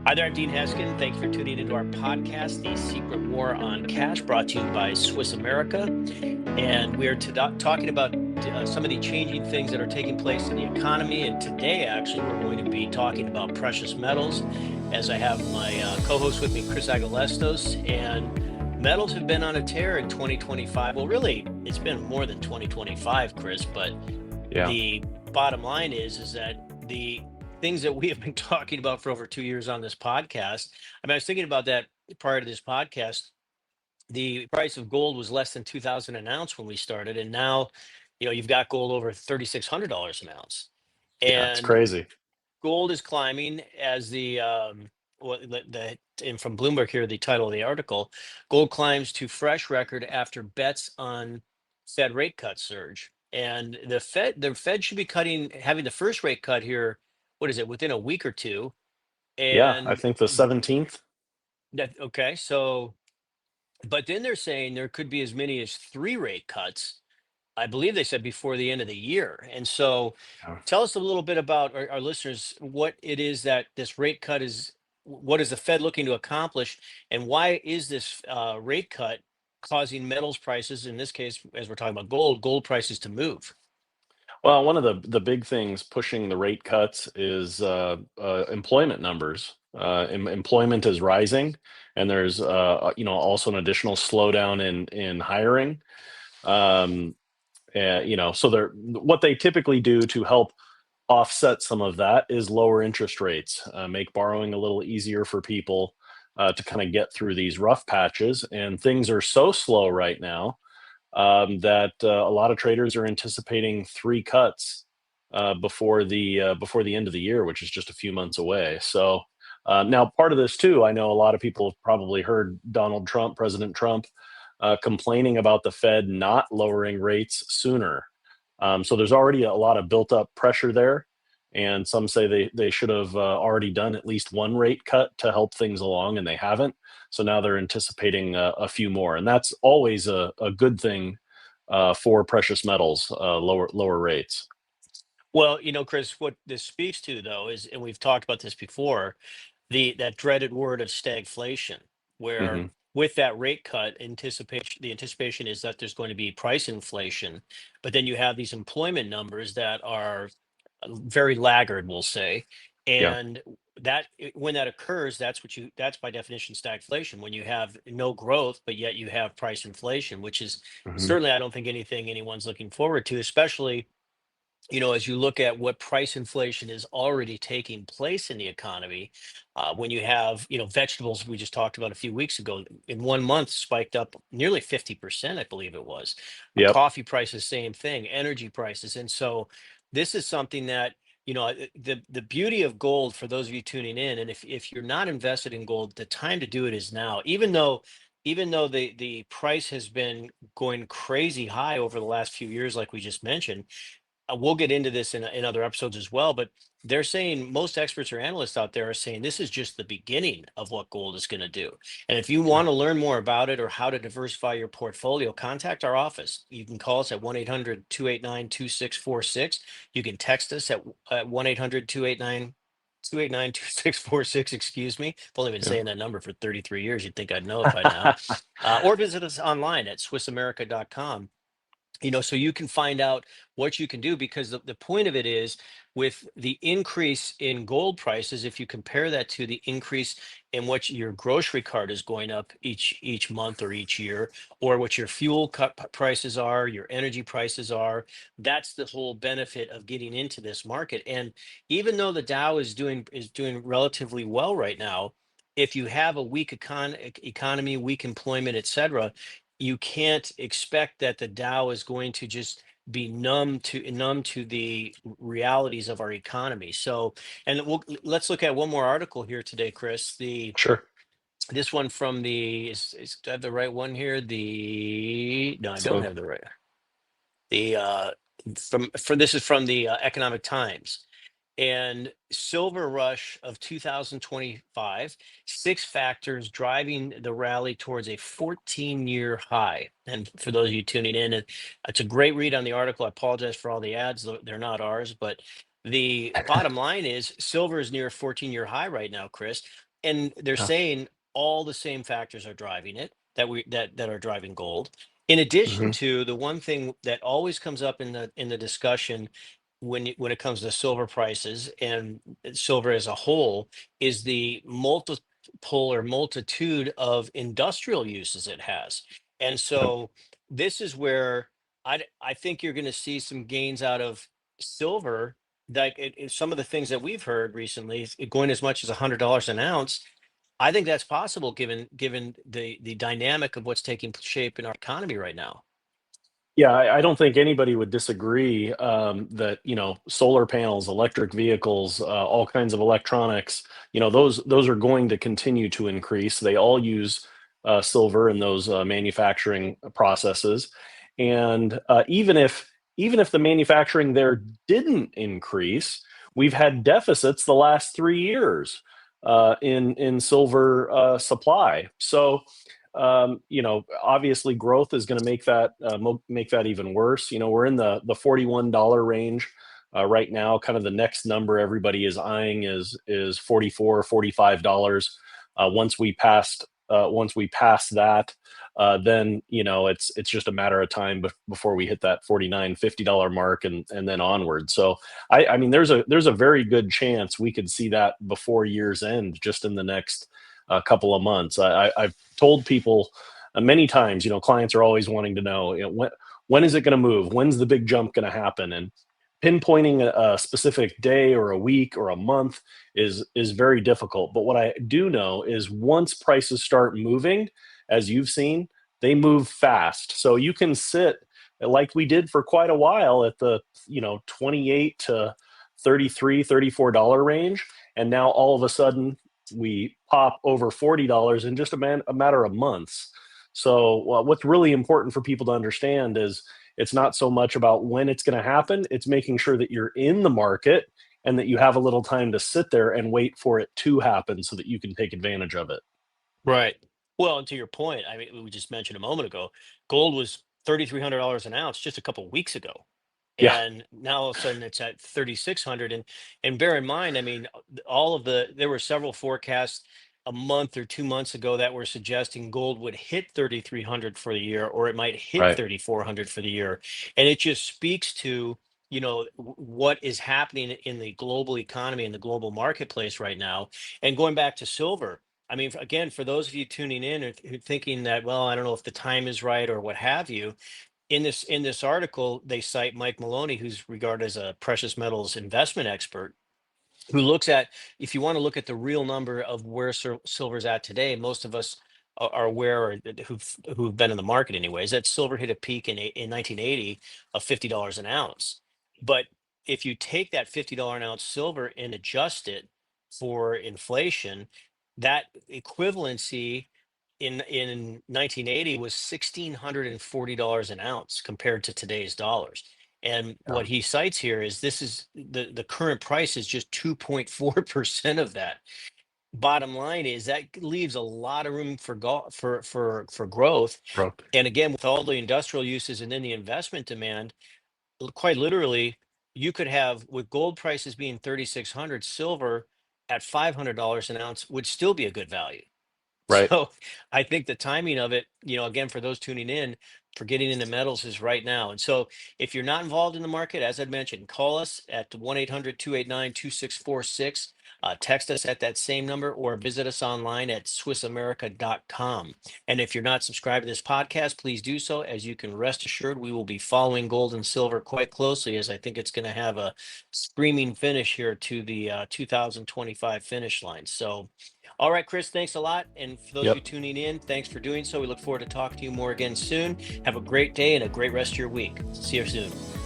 Hi there, I'm Dean Heskin. Thank you for tuning into our podcast, The Secret War on Cash, brought to you by Swiss America. And we're talking about some of the changing things that are taking place in the economy. And today, actually, we're going to be talking about precious metals, as I have my co-host with me, Chris Agelastos. And metals have been on a tear in 2025. Well, really, it's been more than 2025, Chris, but Yeah. the bottom line is that the things that we have been talking about for over 2 years on this podcast. I mean, I was thinking about that prior to this podcast. The price of gold was less than 2,000 an ounce when we started, and now, you've got gold over $3,600 an ounce, Yeah, it's and crazy. gold is climbing as and from Bloomberg here, the title of the article, gold climbs to fresh record after bets on Fed rate cuts surge. And the Fed should be having the first rate cut here. What is it, within a week or two? Yeah, I And think the 17th. that, okay, so, but then they're saying there could be as many as three rate cuts. I believe they said before the end of the year. And so Yeah. tell us a little bit about our listeners, what it is that this rate cut is. What is the Fed looking to accomplish, and why is this rate cut causing metals prices, in this case, as we're talking about gold prices to move? Well, one of the big things pushing the rate cuts is employment numbers. Employment is rising, and there's also an additional slowdown in hiring. Um, so what they typically do to help offset some of that is lower interest rates, make borrowing a little easier for people to kind of get through these rough patches. And things are so slow right now that a lot of traders are anticipating three cuts before the end of the year, which is just a few months away. So now, part of this too, I know a lot of people have probably heard President Trump, complaining about the Fed not lowering rates sooner. So there's already a lot of built up pressure there. And some say they should have already done at least one rate cut to help things along, and they haven't. So now they're anticipating a few more, and that's always a good thing for precious metals, lower rates. Well, Chris, what this speaks to, though, is, and we've talked about this before, that dreaded word of stagflation, where Hmm. with that rate cut, the anticipation is that there's going to be price inflation, but then you have these employment numbers that are very laggard, we'll say, Yeah. and when that occurs, that's by definition stagflation, when you have no growth, but yet you have price inflation, which is Hmm. certainly, I don't think, anything anyone's looking forward to, especially as you look at what price inflation is already taking place in the economy. When you have, vegetables, we just talked about a few weeks ago, in 1 month spiked up nearly 50%, I believe it was. Yep. Coffee prices, same thing, energy prices. And so this is something that, the beauty of gold, for those of you tuning in, and if you're not invested in gold, the time to do it is now, even though the price has been going crazy high over the last few years, like we just mentioned. We'll get into this in other episodes as well, but they're saying, most experts or analysts out there are saying, this is just the beginning of what gold is going to do. And if you want to learn more about it or how to diversify your portfolio, contact our office. You can call us at 1-800-289-2646. You can text us at 1-800-289-2646, excuse me. I've only been Yeah. saying that number for 33 years. You'd think I'd know it by now. Or visit us online at swissamerica.com, so you can find out what you can do, because the point of it is, with the increase in gold prices, if you compare that to the increase in what your grocery cart is going up each month or each year, or what your fuel prices are, your energy prices are, that's the whole benefit of getting into this market. And even though the Dow is doing relatively well right now, if you have a weak economy, weak employment, etc., you can't expect that the Dow is going to just be numb to the realities of our economy. So, and let's look at one more article here today, Chris. Sure. This one from do I have the right one here? No, I don't So have the right. The from This is from the Economic Times. And silver rush of 2025, six factors driving the rally towards a 14-year high. And for those of you tuning in, it's a great read on the article. I apologize for all the ads, they're not ours, but the bottom line is silver is near a 14-year high right now, Chris. And they're Yeah. saying all the same factors are driving it that are driving gold. In addition Hmm. to the one thing that always comes up in the discussion when it comes to silver prices and silver as a whole is the multiple or multitude of industrial uses it has. And Yep. so this is where I think you're going to see some gains out of silver, like some of the things that we've heard recently, it going as much as $100 an ounce. I think that's possible given the dynamic of what's taking shape in our economy right now. Yeah, I don't think anybody would disagree that solar panels, electric vehicles, all kinds of electronics, those are going to continue to increase. They all use silver in those manufacturing processes, and even if the manufacturing there didn't increase, we've had deficits the last 3 years in silver supply. So obviously growth is going to make that even worse. We're in the $41 range right now. Kind of the next number everybody is eyeing is 44, $45. Once we pass that, then it's just a matter of time before we hit that 49, $50 mark and then onward. So I mean there's a very good chance we could see that before year's end, just in the next couple of months. I've told people many times, clients are always wanting to know, when is it going to move? When's the big jump going to happen? And pinpointing a specific day or a week or a month is very difficult. But what I do know is once prices start moving, as you've seen, they move fast. So you can sit like we did for quite a while at the 28 to 33, $34 range, and now all of a sudden we pop over $40 in just a matter of months. So what's really important for people to understand is it's not so much about when it's going to happen, it's making sure that you're in the market and that you have a little time to sit there and wait for it to happen so that you can take advantage of it. Right. Well, and to your point, I mean, we just mentioned a moment ago, gold was $3,300 an ounce just a couple of weeks ago, Yeah, and now all of a sudden it's at 3,600. And bear in mind, I mean, all of there were several forecasts a month or 2 months ago that were suggesting gold would hit 3,300 for the year, or it might hit right. 3,400 for the year, and it just speaks to what is happening in the global economy and the global marketplace right now. And going back to silver, I mean, again, for those of you tuning in or thinking that, well, I don't know if the time is right or what have you, in this article, they cite Mike Maloney, who's regarded as a precious metals investment expert, who looks at, if you want to look at the real number of where silver's at today, most of us are aware, or who've been in the market anyways, that silver hit a peak in 1980 of $50 an ounce. But if you take that $50 an ounce silver and adjust it for inflation, that equivalency in 1980 was $1,640 an ounce compared to today's dollars. And Yeah, what he cites here is this is the current price is just 2.4% of that. Bottom line is that leaves a lot of room for growth. bro. And again, with all the industrial uses and then the investment demand, quite literally, you could have, with gold prices being 3,600, silver at $500 an ounce would still be a good value. Right. So I think the timing of it, again, for those tuning in, for getting into metals is right now. And so if you're not involved in the market, as I'd mentioned, call us at 1-800-289-2646. Text us at that same number or visit us online at swissamerica.com. And if you're not subscribed to this podcast, please do so. As you can rest assured, we will be following gold and silver quite closely, as I think it's going to have a screaming finish here to the 2025 finish line. So, all right, Chris, thanks a lot. And for those of you Yep. tuning in, thanks for doing so. We look forward to talking to you more again soon. Have a great day and a great rest of your week. See you soon.